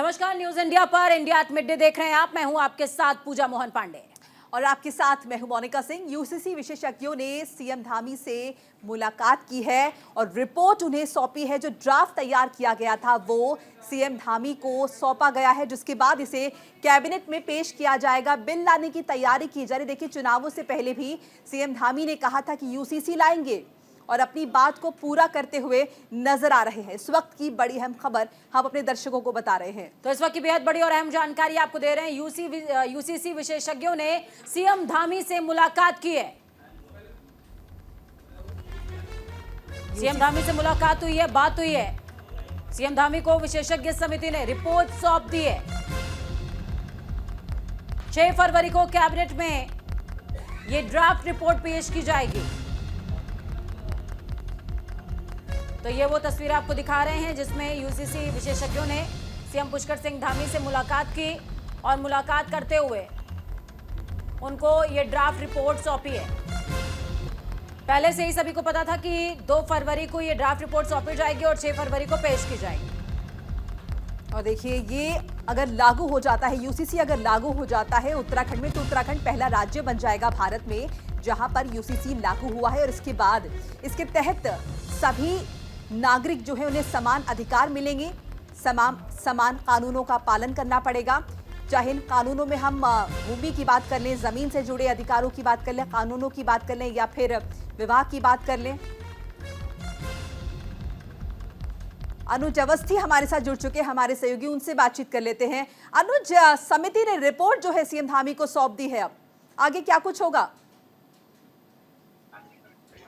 नमस्कार, news India पर India at midday देख रहे हैं आप। मैं हूं आपके साथ पूजा मोहन पांडे और आपके साथ मैं हूं मोनिका सिंह। यूसीसी विशेषज्ञों ने सीएम धामी से मुलाकात की है और रिपोर्ट उन्हें सौंपी है। जो ड्राफ्ट तैयार किया गया था वो सीएम धामी को सौंपा गया है, जिसके बाद इसे कैबिनेट में पेश किया जाएगा। बिल लाने की तैयारी की जा रही। देखिए, चुनावों से पहले भी सीएम धामी ने कहा था कि यूसीसी लाएंगे और अपनी बात को पूरा करते हुए नजर आ रहे हैं। इस वक्त की बड़ी अहम खबर हम अपने दर्शकों को बता रहे हैं। तो इस वक्त की बेहद बड़ी और अहम जानकारी आपको दे रहे हैं। यूसीसी विशेषज्ञों ने सीएम धामी से मुलाकात की है। सीएम धामी से मुलाकात हुई है, बात हुई है। सीएम धामी को विशेषज्ञ समिति ने रिपोर्ट सौंप दी है। 6 फरवरी को कैबिनेट में ये ड्राफ्ट रिपोर्ट पेश की जाएगी। तो ये वो तस्वीर आपको दिखा रहे हैं जिसमें यूसीसी विशेषज्ञों ने सीएम पुष्कर सिंह धामी से मुलाकात की और मुलाकात करते हुए उनको ये ड्राफ्ट रिपोर्ट सौंपी है। पहले से ही सभी को पता था कि 2 फरवरी को ये ड्राफ्ट रिपोर्ट सौंपी जाएगी और 6 फरवरी को पेश की जाएगी। और देखिए, ये अगर लागू हो जाता है, यूसीसी अगर लागू हो जाता है उत्तराखंड में, तो उत्तराखंड पहला राज्य बन जाएगा भारत में जहां पर यूसीसी लागू हुआ है। और इसके बाद इसके तहत सभी नागरिक जो है उन्हें समान अधिकार मिलेंगे, समान कानूनों का पालन करना पड़ेगा। चाहे इन कानूनों में हम भूमि की बात कर लें, जमीन से जुड़े अधिकारों की बात कर लें, कानूनों की बात कर लें या फिर विवाह की बात कर लें। अनुज अवस्थी हमारे साथ जुड़ चुके हैं, हमारे सहयोगी, उनसे बातचीत कर लेते हैं। अनुज, समिति ने रिपोर्ट जो है सीएम धामी को सौंप दी है, अब आगे क्या कुछ होगा?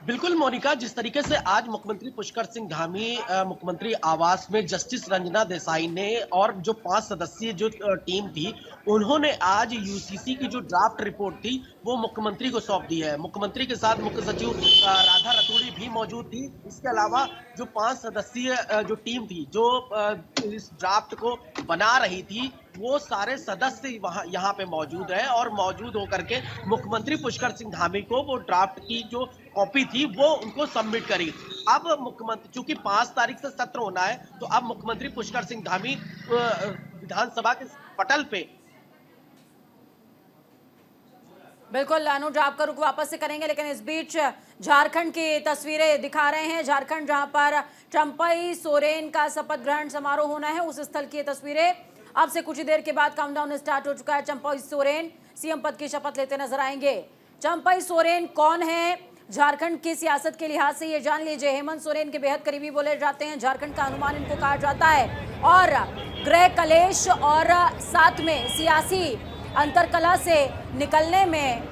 बिल्कुल मोनिका, जिस तरीके से आज मुख्यमंत्री पुष्कर सिंह धामी मुख्यमंत्री आवास में जस्टिस रंजना देसाई ने और जो 5 सदस्यीय जो टीम थी उन्होंने आज यूसीसी की जो ड्राफ्ट रिपोर्ट थी वो मुख्यमंत्री को सौंप दी है। मुख्यमंत्री के साथ मुख्य सचिव राधा रतूड़ी भी मौजूद थी। इसके अलावा जो 5 सदस्यीय जो टीम थी जो इस ड्राफ्ट को बना रही थी वो सारे सदस्य यहाँ पे मौजूद है और मौजूद होकर के मुख्यमंत्री पुष्कर सिंह धामी को वो ड्राफ्ट की जो कॉपी थी वो उनको सबमिट करी। अब मुख्यमंत्री, चूंकि 5 तारीख से सत्र होना है, तो अब मुख्यमंत्री पुष्कर सिंह धामी विधानसभा के पटल पे बिल्कुल अनुज, आपका रुख वापस से करेंगे, लेकिन इस बीच झारखंड की तस्वीरें दिखा रहे हैं। झारखंड जहां पर चंपई सोरेन का शपथ ग्रहण समारोह होना है, उस स्थल की तस्वीरें। अब से कुछ ही देर के बाद काउंटडाउन स्टार्ट हो चुका है। चंपई सोरेन सीएम पद की शपथ लेते नजर आएंगे। चंपई सोरेन कौन है? झारखंड की सियासत के लिहाज से ये जान लीजिए। हेमंत सोरेन के बेहद करीबी बोले जाते हैं, झारखंड का हनुमान इनको कहा जाता है और गृह कलेश और साथ में सियासी अंतरकला से निकलने में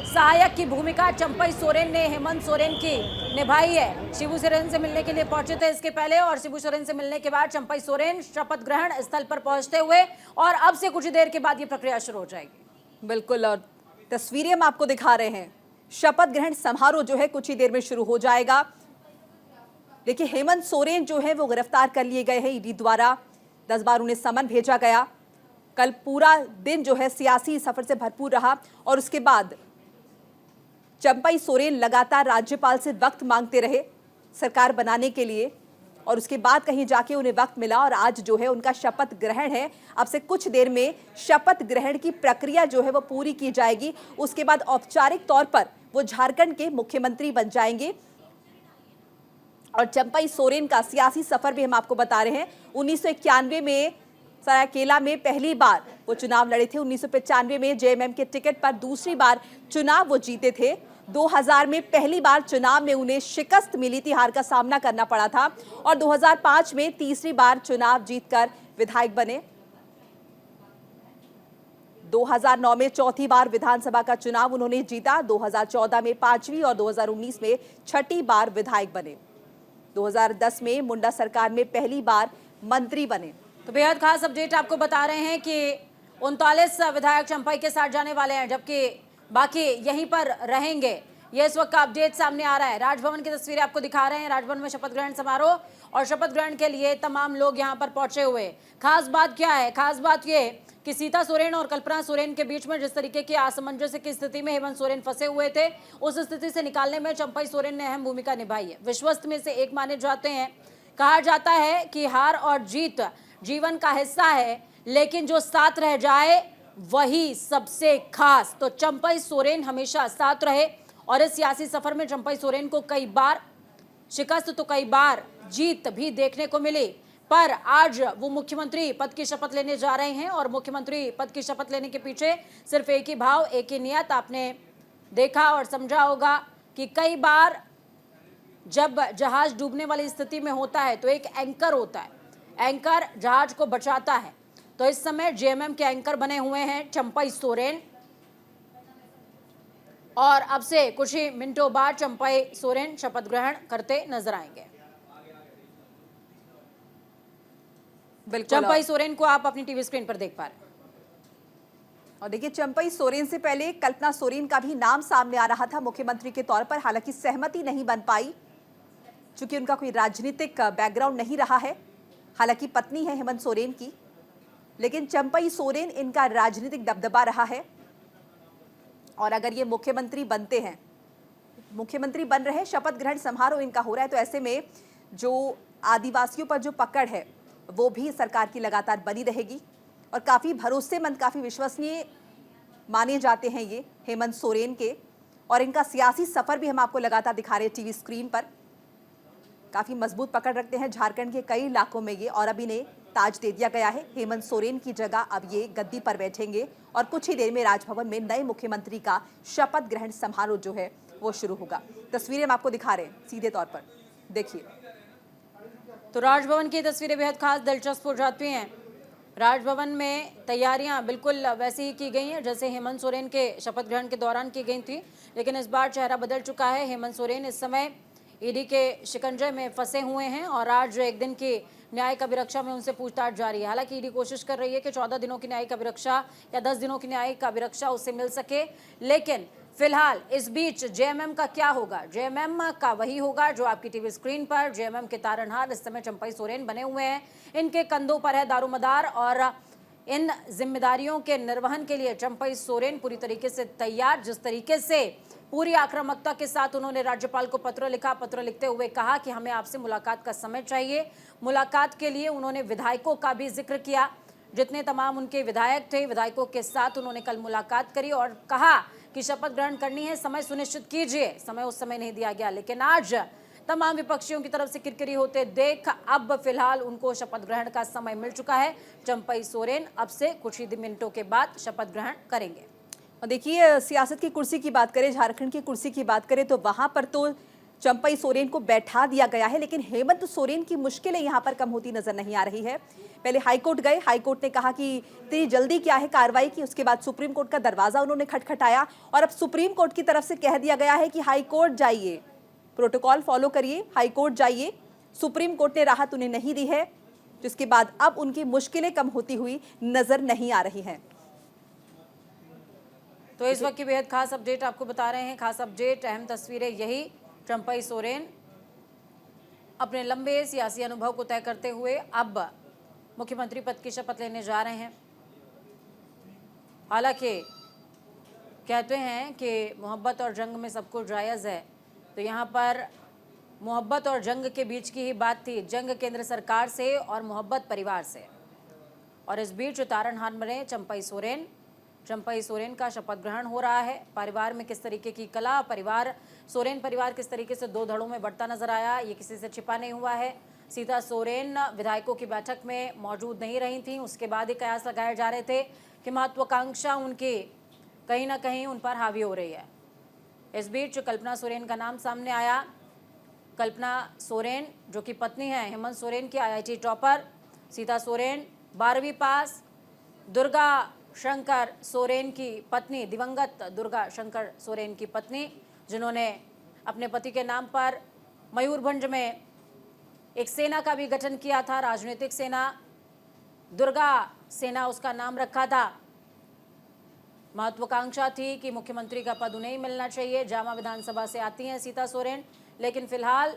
सहायक की भूमिका चंपई सोरेन ने हेमंत सोरेन की निभाई है। शिबू सोरेन से मिलने के लिए पहुंचे थे इसके पहले और शिबू सोरेन से मिलने के बाद चंपई सोरेन शपथ ग्रहण स्थल पर पहुंचते हुए और अब से कुछ देर के बाद ये प्रक्रिया शुरू हो जाएगी। बिल्कुल, और तस्वीरें हम आपको दिखा रहे हैं। शपथ ग्रहण समारोह जो है कुछ ही देर में शुरू हो जाएगा। देखिए, हेमंत सोरेन जो है वो गिरफ्तार कर लिए गए हैं ईडी द्वारा। 10 बार उन्हें समन भेजा गया। कल पूरा दिन जो है सियासी सफर से भरपूर रहा और उसके बाद चंपई सोरेन लगातार राज्यपाल से वक्त मांगते रहे सरकार बनाने के लिए और उसके बाद कहीं जाके उन्हें वक्त मिला और आज जो है उनका शपथ ग्रहण है। अब से कुछ देर में शपथ ग्रहण की प्रक्रिया जो है वो पूरी की जाएगी। उसके बाद औपचारिक तौर पर वो झारखंड के मुख्यमंत्री बन जाएंगे। और चंपई सोरेन का सियासी सफर भी हम आपको बता रहे हैं। 1991 में सरायकेला में पहली बार वो चुनाव लड़े थे। 1995 में जेएमएम के टिकट पर दूसरी बार चुनाव वो जीते थे। 2000 में पहली बार चुनाव में उन्हें शिकस्त मिली थी, हार का सामना करना पड़ा था और 2005 में तीसरी बार चुनाव जीतकर विधायक बने। 2009 में चौथी बार विधानसभा का चुनाव उन्होंने जीता। 2014 में 5वीं और 2019 में 6ठी बार विधायक बने। 2010 में मुंडा सरकार में पहली बार मंत्री बने। तो बेहद खास अपडेट आपको बता रहे हैं कि 39 विधायक चंपई के साथ जाने वाले हैं जबकि बाकी यहीं पर रहेंगे। ये इस वक्त का अपडेट सामने आ रहा है। राजभवन की तस्वीरें आपको दिखा रहे हैं। राजभवन में शपथ ग्रहण समारोह और शपथ ग्रहण के लिए तमाम लोग यहां पर पहुंचे हुए। खास बात क्या है? खास बात ये कि सीता सोरेन और कल्पना सोरेन के बीच में जिस तरीके की असमंजस की स्थिति में हेमंत सोरेन फंसे हुए थे, उस स्थिति से निकालने में चंपई सोरेन ने अहम भूमिका निभाई है। विश्वस्त में से एक माने जाते हैं। कहा जाता है कि हार और जीत जीवन का हिस्सा है, लेकिन जो साथ रह जाए वही सबसे खास। तो चंपई सोरेन हमेशा साथ रहे और इस सियासी सफर में चंपई सोरेन को कई बार शिकस्त तो कई बार जीत भी देखने को मिली, पर आज वो मुख्यमंत्री पद की शपथ लेने जा रहे हैं और मुख्यमंत्री पद की शपथ लेने के पीछे सिर्फ एक ही भाव, एक ही नियत। आपने देखा और समझा होगा कि कई बार जब जहाज डूबने वाली स्थिति में होता है तो एक एंकर होता है, एंकर जहाज को बचाता है। तो इस समय जेएमएम के एंकर बने हुए हैं चंपई सोरेन और अब से कुछ ही मिनटों बाद चंपई सोरेन शपथ ग्रहण करते नजर आएंगे। बिल्कुल, चंपई सोरेन को आप अपनी टीवी स्क्रीन पर देख पा रहे हैं। और देखिए, चंपई सोरेन से पहले कल्पना सोरेन का भी नाम सामने आ रहा था मुख्यमंत्री के तौर पर, हालांकि सहमति नहीं बन पाई क्योंकि उनका कोई राजनीतिक बैकग्राउंड नहीं रहा है। हालांकि पत्नी है हेमंत सोरेन की, लेकिन चंपई सोरेन इनका राजनीतिक दबदबा रहा है। और अगर ये मुख्यमंत्री बनते हैं, मुख्यमंत्री बन रहे हैं, शपथ ग्रहण समारोह इनका हो रहा है, तो ऐसे में जो आदिवासियों पर जो पकड़ है वो भी सरकार की लगातार बनी रहेगी। और काफ़ी भरोसेमंद, काफ़ी विश्वसनीय माने जाते हैं ये हेमंत सोरेन के। और इनका सियासी सफ़र भी हम आपको लगातार दिखा रहे हैं टीवी स्क्रीन पर। काफ़ी मजबूत पकड़ रखते हैं झारखंड के कई इलाकों में ये, और अब इन्हें ताज दे दिया गया है। हेमंत सोरेन की जगह अब ये गद्दी पर बैठेंगे और कुछ ही देर में राजभवन में नए मुख्यमंत्री का शपथ ग्रहण समारोह जो है वो शुरू होगा। तस्वीरें हम आपको दिखा रहे हैं सीधे तौर पर, देखिए। तो राजभवन की तस्वीरें बेहद खास दिलचस्प हो जाती हैं। राजभवन में तैयारियां बिल्कुल वैसी ही की गई हैं जैसे हेमंत सोरेन के शपथ ग्रहण के दौरान की गई थी, लेकिन इस बार चेहरा बदल चुका है। हेमंत सोरेन इस समय ईडी के शिकंजे में फंसे हुए हैं और आज एक दिन की न्यायिक अभिरक्षा में उनसे पूछताछ जारी है। हालांकि ईडी कोशिश कर रही है कि 14 दिनों की न्यायिक अभिरक्षा या 10 दिनों की न्यायिक अभिरक्षा उससे मिल सके, लेकिन फिलहाल इस बीच जेएमएम का क्या होगा? जेएमएम का वही होगा जो आपकी टीवी स्क्रीन पर जेएमएम के तारणहार इस समय चंपई सोरेन बने हुए हैं। इनके कंधों पर है दारोमदार और इन जिम्मेदारियों के निर्वहन के लिए चंपई सोरेन पूरी तरीके से तैयार। जिस तरीके से पूरी आक्रामकता के साथ उन्होंने राज्यपाल को पत्र लिखा, पत्र लिखते हुए कहा कि हमें आपसे मुलाकात का समय चाहिए। मुलाकात के लिए उन्होंने विधायकों का भी जिक्र किया, जितने तमाम उनके विधायक थे, विधायकों के साथ उन्होंने कल मुलाकात करी और कहा कि शपथ ग्रहण करनी है, समय सुनिश्चित कीजिए। समय उस समय नहीं दिया गया, लेकिन आज तमाम विपक्षियों की तरफ से किरकिरी होते देख अब फिलहाल उनको शपथ ग्रहण का समय मिल चुका है। चंपई सोरेन अब से कुछ ही मिनटों के बाद शपथ ग्रहण करेंगे। और देखिए, सियासत की कुर्सी की बात करें, झारखंड की कुर्सी की बात करें, तो वहां पर तो चंपई सोरेन को बैठा दिया गया है, लेकिन हेमंत सोरेन की मुश्किलें यहां पर कम होती नजर नहीं आ रही है। पहले हाईकोर्ट गए, हाईकोर्ट ने कहा कि इतनी जल्दी क्या है कार्रवाई की। उसके बाद सुप्रीम कोर्ट का दरवाजा उन्होंने खटखटाया और अब सुप्रीम कोर्ट की तरफ से कह दिया गया है कि हाईकोर्ट जाइए, प्रोटोकॉल फॉलो करिए, हाईकोर्ट जाइए। सुप्रीम कोर्ट ने राहत उन्हें नहीं दी है, जिसके बाद अब उनकी मुश्किलें कम होती हुई नजर नहीं आ रही हैं। तो इस वक्त की बेहद खास अपडेट आपको बता रहे हैं। खास अपडेट, अहम तस्वीरें यही। चंपई सोरेन अपने लंबे सियासी अनुभव को तय करते हुए अब मुख्यमंत्री पद की शपथ लेने जा रहे हैं। हालांकि कहते हैं कि मोहब्बत और जंग में सब कुछ जायज़ है, तो यहाँ पर मोहब्बत और जंग के बीच की ही बात थी। जंग केंद्र सरकार से और मोहब्बत परिवार से। और इस बीच तारणहार में चंपई सोरेन का शपथ ग्रहण हो रहा है। परिवार में किस तरीके की कला, सोरेन परिवार किस तरीके से दो धड़ों में बढ़ता नजर आया, ये किसी से छिपा नहीं हुआ है। सीता सोरेन विधायकों की बैठक में मौजूद नहीं रही थी, उसके बाद ही कयास लगाए जा रहे थे कि महत्वाकांक्षा उनकी कहीं ना कहीं उन पर हावी हो रही है। इस बीच कल्पना सोरेन का नाम सामने आया। कल्पना सोरेन जो कि पत्नी है हेमंत सोरेन की, IIT टॉपर। सीता सोरेन 12वीं पास। दुर्गा शंकर सोरेन की पत्नी, दिवंगत दुर्गा शंकर सोरेन की पत्नी, जिन्होंने अपने पति के नाम पर मयूरभंज में एक सेना का भी गठन किया था, राजनीतिक सेना, दुर्गा सेना उसका नाम रखा था। महत्वाकांक्षा थी कि मुख्यमंत्री का पद उन्हें ही मिलना चाहिए। जामा विधानसभा से आती हैं सीता सोरेन, लेकिन फिलहाल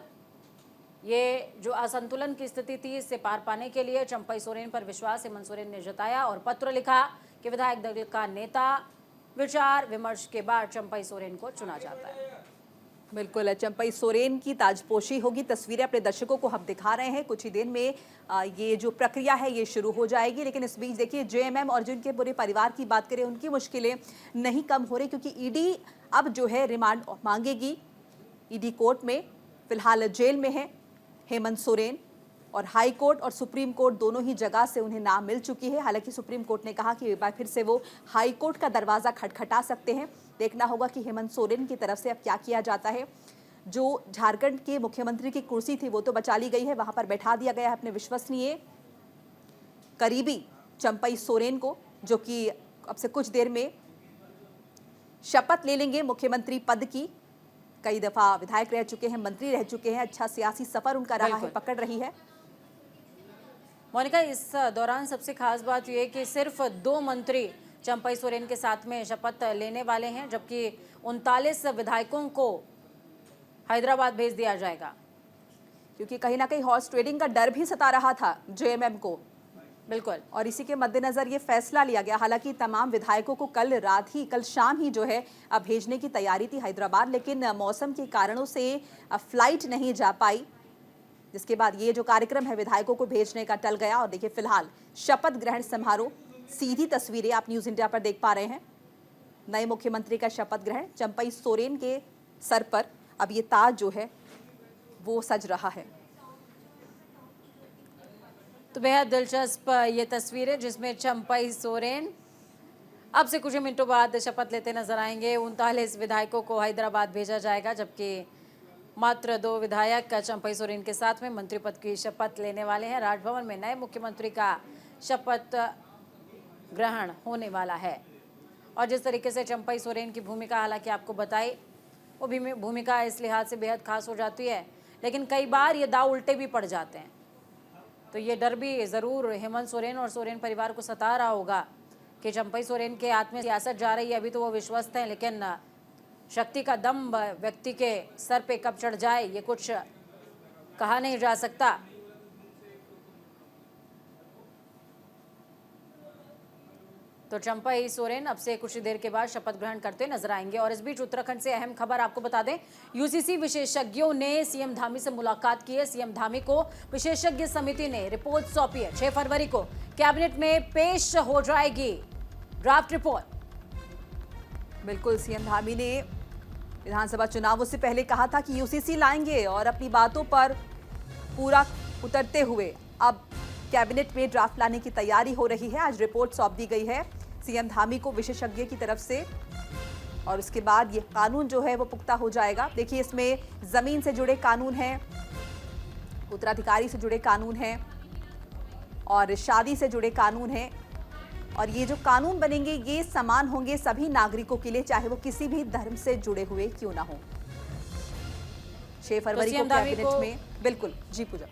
ये जो असंतुलन की स्थिति थी, इससे पार पाने के लिए चंपई सोरेन पर विश्वास हेमंत सोरेन ने जताया और पत्र लिखा कि विधायक दल का नेता, विचार विमर्श के बाद चंपई सोरेन को चुना जाता है। बिल्कुल, चंपई सोरेन की ताजपोशी होगी। तस्वीरें अपने दर्शकों को हम दिखा रहे हैं। कुछ ही देर में ये जो प्रक्रिया है ये शुरू हो जाएगी। लेकिन इस बीच देखिए, जेएमएम और जिनके पूरे परिवार की बात करें, उनकी मुश्किलें नहीं कम हो रही, क्योंकि ईडी अब जो है रिमांड मांगेगी ईडी कोर्ट में। फिलहाल जेल में है हेमंत सोरेन, और हाई कोर्ट और सुप्रीम कोर्ट दोनों ही जगह से उन्हें नाम मिल चुकी है। हालांकि सुप्रीम कोर्ट ने कहा कि एक बार फिर से वो हाई कोर्ट का दरवाजा खटखटा सकते हैं। देखना होगा कि हेमंत सोरेन की तरफ से अब क्या किया जाता है। जो झारखंड के मुख्यमंत्री की कुर्सी थी वो तो बचा ली गई है, वहां पर बैठा दिया गया है अपने विश्वसनीय करीबी चंपई सोरेन को, जो कि अब से कुछ देर में शपथ ले लेंगे मुख्यमंत्री पद की। कई दफा विधायक रह चुके हैं, मंत्री रह चुके हैं, अच्छा सियासी सफर उनका रहा है, पकड़ रही है। मोनिका, इस दौरान सबसे खास बात यह है कि सिर्फ 2 मंत्री चंपई सोरेन के साथ में शपथ लेने वाले हैं, जबकि 39 विधायकों को हैदराबाद भेज दिया जाएगा, क्योंकि कहीं ना कहीं हॉर्स ट्रेडिंग का डर भी सता रहा था जेएमएम को। बिल्कुल, और इसी के मद्देनजर ये फैसला लिया गया। हालांकि तमाम विधायकों को कल शाम ही जो है भेजने की तैयारी थी हैदराबाद, लेकिन मौसम के कारणों से फ्लाइट नहीं जा पाई, जिसके बाद ये जो कार्यक्रम है विधायकों को भेजने का टल गया। और देखिए, फिलहाल शपथ ग्रहण समारोह, सीधी तस्वीरें आप न्यूज़ इंडिया पर देख पा रहे हैं। नए मुख्यमंत्री का शपथ ग्रहण, चंपई सोरेन के सर पर अब ये ताज जो है वो सज रहा है। तो बेहद दिलचस्प ये तस्वीर है जिसमें चंपई सोरेन अब से कुछ ही मिनटों बाद शपथ लेते नजर आएंगे। 39 विधायकों को हैदराबाद भेजा जाएगा, जबकि मात्र 2 विधायक चंपई सोरेन के साथ में मंत्री पद की शपथ लेने वाले हैं। राजभवन में नए मुख्यमंत्री का शपथ ग्रहण होने वाला है। और जिस तरीके से चंपई सोरेन की भूमिका हालांकि आपको बताई, वो भी भूमिका इस लिहाज से बेहद खास हो जाती है, लेकिन कई बार ये दाव उल्टे भी पड़ जाते हैं। तो ये डर भी ज़रूर हेमंत सोरेन और सोरेन परिवार को सता रहा होगा कि चंपई सोरेन के हाथ में सियासत जा रही है। अभी तो वो विश्वस्त हैं, लेकिन शक्ति का दम व्यक्ति के सर पे कब चढ़ जाए ये कुछ कहा नहीं जा सकता। तो चंपई सोरेन अब से कुछ ही देर के बाद शपथ ग्रहण करते नजर आएंगे। और इस बीच उत्तराखंड से अहम खबर आपको बता दें, यूसीसी विशेषज्ञों ने सीएम धामी से मुलाकात की है। सीएम धामी को विशेषज्ञ समिति ने रिपोर्ट सौंपी है। 6 फरवरी को कैबिनेट में पेश हो जाएगी ड्राफ्ट रिपोर्ट। बिल्कुल, सीएम धामी ने विधानसभा चुनावों से पहले कहा था कि यूसीसी लाएंगे, और अपनी बातों पर पूरा उतरते हुए अब कैबिनेट में ड्राफ्ट लाने की तैयारी हो रही है। आज रिपोर्ट सौंप दी गई है सीएम धामी को विशेषज्ञ की तरफ से, और उसके बाद ये कानून जो है वो पुख्ता हो जाएगा। देखिए, इसमें जमीन से जुड़े कानून हैं, उत्तराधिकारी से जुड़े कानून हैं, और शादी से जुड़े कानून हैं। और ये जो कानून बनेंगे ये समान होंगे सभी नागरिकों के लिए, चाहे वो किसी भी धर्म से जुड़े हुए क्यों ना हो। 6 फरवरी को कैबिनेट में। बिल्कुल जी पूजा।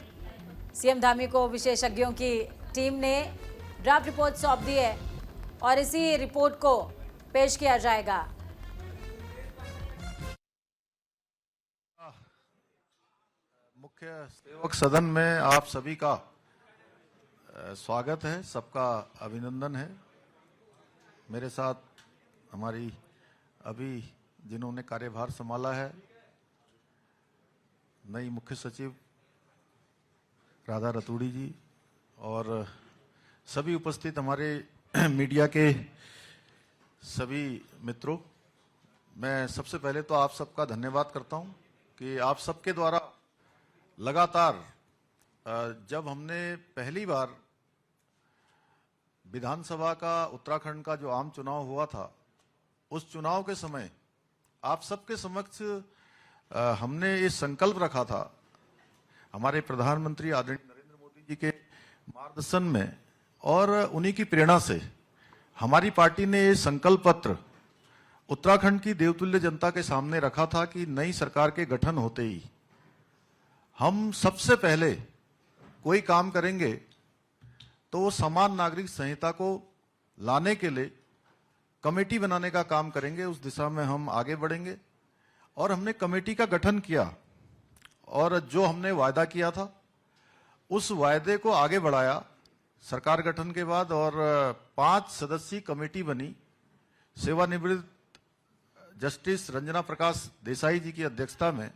सीएम धामी को विशेषज्ञों की टीम ने ड्राफ्ट रिपोर्ट सौंप दी है और इसी रिपोर्ट को पेश किया जाएगा। मुख्य सेवक सदन में आप सभी का स्वागत है, सबका अभिनंदन है। मेरे साथ हमारी अभी जिन्होंने कार्यभार संभाला है, नई मुख्य सचिव राधा रतूड़ी जी, और सभी उपस्थित हमारे मीडिया के सभी मित्रों, मैं सबसे पहले तो आप सबका धन्यवाद करता हूं कि आप सबके द्वारा लगातार जब हमने पहली बार विधानसभा का उत्तराखंड का जो आम चुनाव हुआ था, उस चुनाव के समय आप सबके समक्ष हमने ये संकल्प रखा था, हमारे प्रधानमंत्री आदरणीय नरेंद्र मोदी जी के मार्गदर्शन में और उन्हीं की प्रेरणा से हमारी पार्टी ने ये संकल्प पत्र उत्तराखंड की देवतुल्य जनता के सामने रखा था कि नई सरकार के गठन होते ही हम सबसे पहले कोई काम करेंगे तो वो समान नागरिक संहिता को लाने के लिए कमेटी बनाने का काम करेंगे। उस दिशा में हम आगे बढ़ेंगे और हमने कमेटी का गठन किया और जो हमने वायदा किया था उस वायदे को आगे बढ़ाया सरकार गठन के बाद, और 5 सदस्यीय कमेटी बनी। सेवानिवृत्त जस्टिस रंजना प्रकाश देसाई जी की अध्यक्षता में,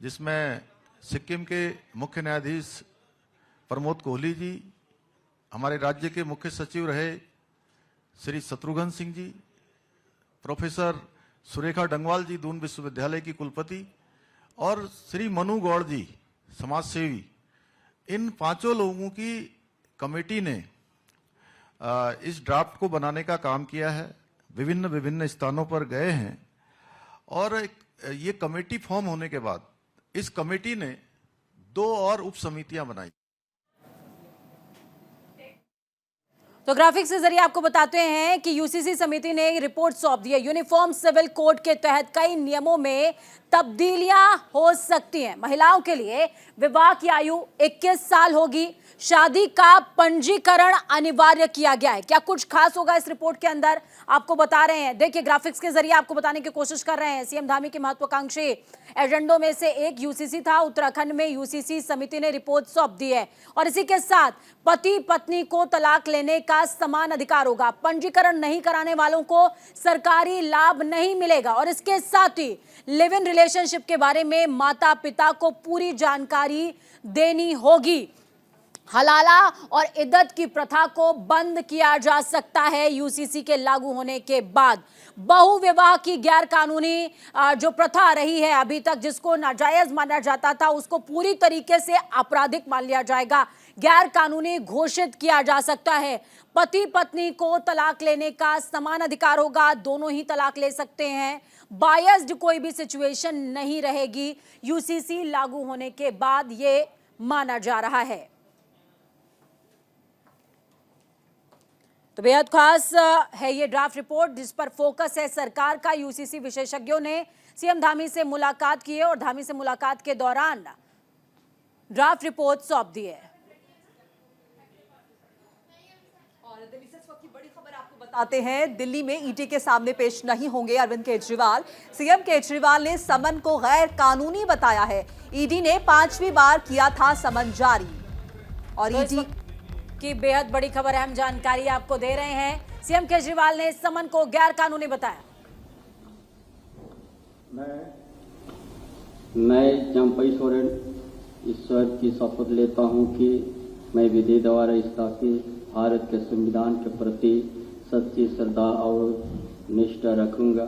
जिसमें सिक्किम के मुख्य न्यायाधीश प्रमोद कोहली जी, हमारे राज्य के मुख्य सचिव रहे श्री शत्रुघ्न सिंह जी, प्रोफेसर सुरेखा डंगवाल जी दून विश्वविद्यालय की कुलपति, और श्री मनु गौड़ जी समाजसेवी, इन पांचों लोगों की कमेटी ने इस ड्राफ्ट को बनाने का काम किया है। विभिन्न विभिन्न स्थानों पर गए हैं और ये कमेटी फॉर्म होने के बाद इस कमेटी ने 2 और उप समितियां बनाई। तो ग्राफिक्स के जरिए आपको बताते हैं कि यूसीसी समिति ने रिपोर्ट सौंप दी है। यूनिफॉर्म सिविल कोड के तहत कई नियमों में तब्दीलियां हो सकती हैं। महिलाओं के लिए विवाह की आयु 21 साल होगी। शादी का पंजीकरण अनिवार्य किया गया है। क्या कुछ खास होगा इस रिपोर्ट के अंदर, आपको बता रहे हैं। देखिए, ग्राफिक्स के जरिए आपको बताने की कोशिश कर रहे हैं। सीएम धामी की महत्वाकांक्षी एजेंडों में से एक यूसीसी था। उत्तराखंड में यूसीसी समिति ने रिपोर्ट सौंप दी है और इसी के साथ पति पत्नी को तलाक लेने का समान अधिकार होगा। पंजीकरण नहीं कराने वालों को सरकारी लाभ नहीं मिलेगा और इसके साथ ही लिव इन रिलेशनशिप के बारे में माता पिता को पूरी जानकारी देनी होगी। हलाला और इद्दत की प्रथा को बंद किया जा सकता है यूसीसी के लागू होने के बाद। बहु विवाह की गैर कानूनी जो प्रथा रही है अभी तक, जिसको नाजायज माना जाता था, उसको पूरी तरीके से आपराधिक मान लिया जाएगा, गैर कानूनी घोषित किया जा सकता है। पति पत्नी को तलाक लेने का समान अधिकार होगा, दोनों ही तलाक ले सकते हैं। बायस्ड कोई भी सिचुएशन नहीं रहेगी यूसीसी लागू होने के बाद, ये माना जा रहा है। तो बेहद खास है ये ड्राफ्ट रिपोर्ट जिस पर फोकस है सरकार का। यूसीसी विशेषज्ञों ने सीएम धामी से मुलाकात की है और धामी से मुलाकात के दौरान ड्राफ्ट रिपोर्ट सौंप दी है। और दिल्ली से इस वक्त की बड़ी खबर आपको बताते हैं। दिल्ली में ईडी के सामने पेश नहीं होंगे अरविंद केजरीवाल। सीएम केजरीवाल ने समन को गैर कानूनी बताया है। ईडी ने 5वीं बार किया था समन जारी और तो ईडी की बेहद बड़ी खबर, अहम जानकारी आपको दे रहे हैं। सीएम केजरीवाल ने इस समन को गैर कानूनी बताया। मैं चंपई सोरेन ईश्वर की शपथ लेता हूं कि मैं विधि द्वारा स्थापित भारत के संविधान के प्रति सच्ची श्रद्धा और निष्ठा रखूंगा।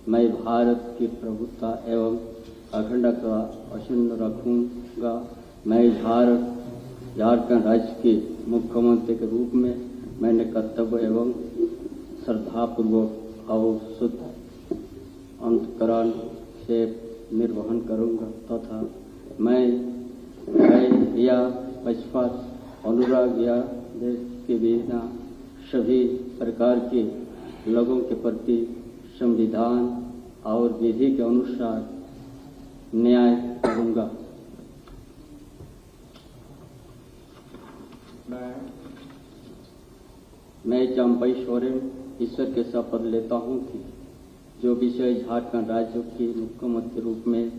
मैं भारत की प्रभुता एवं अखंडता अक्षुण्ण रखूंगा। मैं झारखंड राज्य के मुख्यमंत्री के रूप में मैंने कर्तव्य एवं श्रद्धापूर्वक और शुद्ध अंतकरण से निर्वहन करूंगा तथा मैं या पक्षपात अनुराग या देश के बिना सभी प्रकार के लोगों के प्रति संविधान और विधि के अनुसार न्याय करूंगा। मैं चंपई सोरेन ईश्वर के शपथ लेता हूं कि जो विषय झारखंड राज्य के मुख्यमंत्री रूप में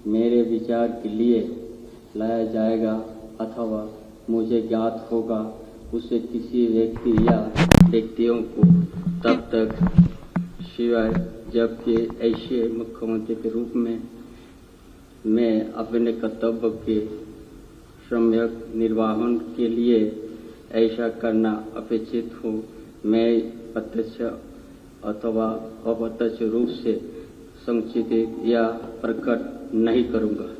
मेरे विचार के लिए लाया जाएगा अथवा मुझे ज्ञात होगा, उसे किसी व्यक्ति या व्यक्तियों को तब तक सिवाय जबकि ऐसे मुख्यमंत्री के रूप में मैं अपने कर्तव्य के सम्यक निर्वहन के लिए ऐसा करना अपेक्षित हो, मैं प्रत्यक्ष अथवा अप्रत्यक्ष रूप से संचित या प्रकट नहीं करूंगा।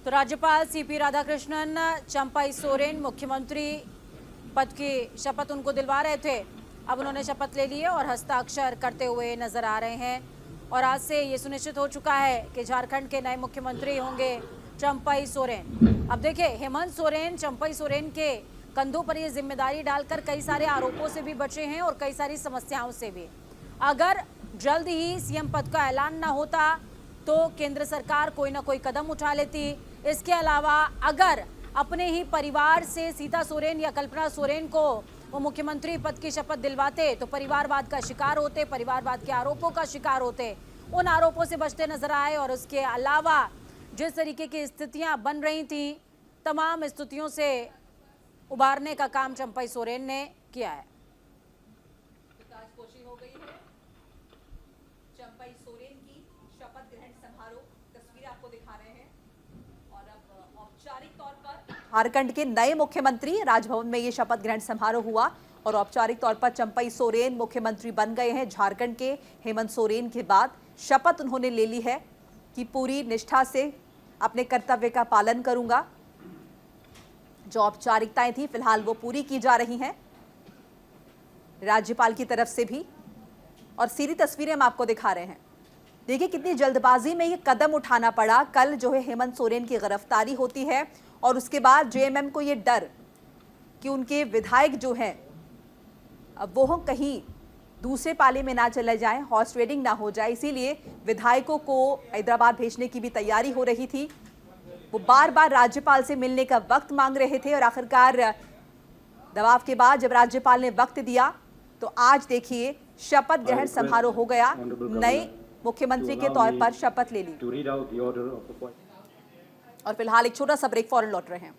तो राज्यपाल सीपी राधाकृष्णन चंपई सोरेन मुख्यमंत्री पद की शपथ उनको दिलवा रहे थे। अब उन्होंने शपथ ले ली है और हस्ताक्षर करते हुए नजर आ रहे हैं और आज से ये सुनिश्चित हो चुका है कि झारखंड के नए मुख्यमंत्री होंगे चंपई सोरेन। अब देखिए, हेमंत सोरेन चंपई सोरेन के कंधों पर ये जिम्मेदारी डालकर कई सारे आरोपों से भी बचे हैं और कई सारी समस्याओं से भी। अगर जल्द ही सीएम पद का ऐलान ना होता तो केंद्र सरकार कोई ना कोई कदम उठा लेती। इसके अलावा अगर अपने ही परिवार से सीता सोरेन या कल्पना सोरेन को वो मुख्यमंत्री पद की शपथ दिलवाते तो परिवारवाद का शिकार होते, परिवारवाद के आरोपों का शिकार होते, उन आरोपों से बचते नजर आए। और उसके अलावा जिस तरीके की स्थितियां बन रही थी, तमाम स्थितियों से उबारने का काम चंपई सोरेन ने किया है। ताजपोशी हो गई है चंपई सोरेन की शपथ ग्रहण समारोह, तस्वीरें आपको दिखा रहे हैं। और अब औपचारिक तौर पर झारखंड के नए मुख्यमंत्री, राजभवन में ये शपथ ग्रहण समारोह हुआ और औपचारिक तौर पर चंपई सोरेन मुख्यमंत्री बन गए हैं। झारखंड के हेमंत सोरेन के बाद शपथ उन्होंने ले ली है कि पूरी निष्ठा से अपने कर्तव्य का पालन करूंगा। जो औपचारिकताएं थी फिलहाल वो पूरी की जा रही हैं राज्यपाल की तरफ से भी। और सीधी तस्वीरें हम आपको दिखा रहे हैं। देखिए कितनी जल्दबाजी में ये कदम उठाना पड़ा। कल जो है हेमंत सोरेन की गिरफ्तारी होती है और उसके बाद जेएमएम को ये डर कि उनके विधायक जो हैं अब वो कहीं दूसरे पाले में ना चले जाएं, हॉर्स ट्रेडिंग ना हो जाए, इसीलिए विधायकों को हैदराबाद भेजने की भी तैयारी हो रही थी। वो बार बार राज्यपाल से मिलने का वक्त मांग रहे थे और आखिरकार दबाव के बाद जब राज्यपाल ने वक्त दिया तो आज देखिए शपथ ग्रहण समारोह हो गया। नए मुख्यमंत्री के तौर पर शपथ ले ली। और फिलहाल एक छोटा सा ब्रेक, फौरन लौट रहे हैं।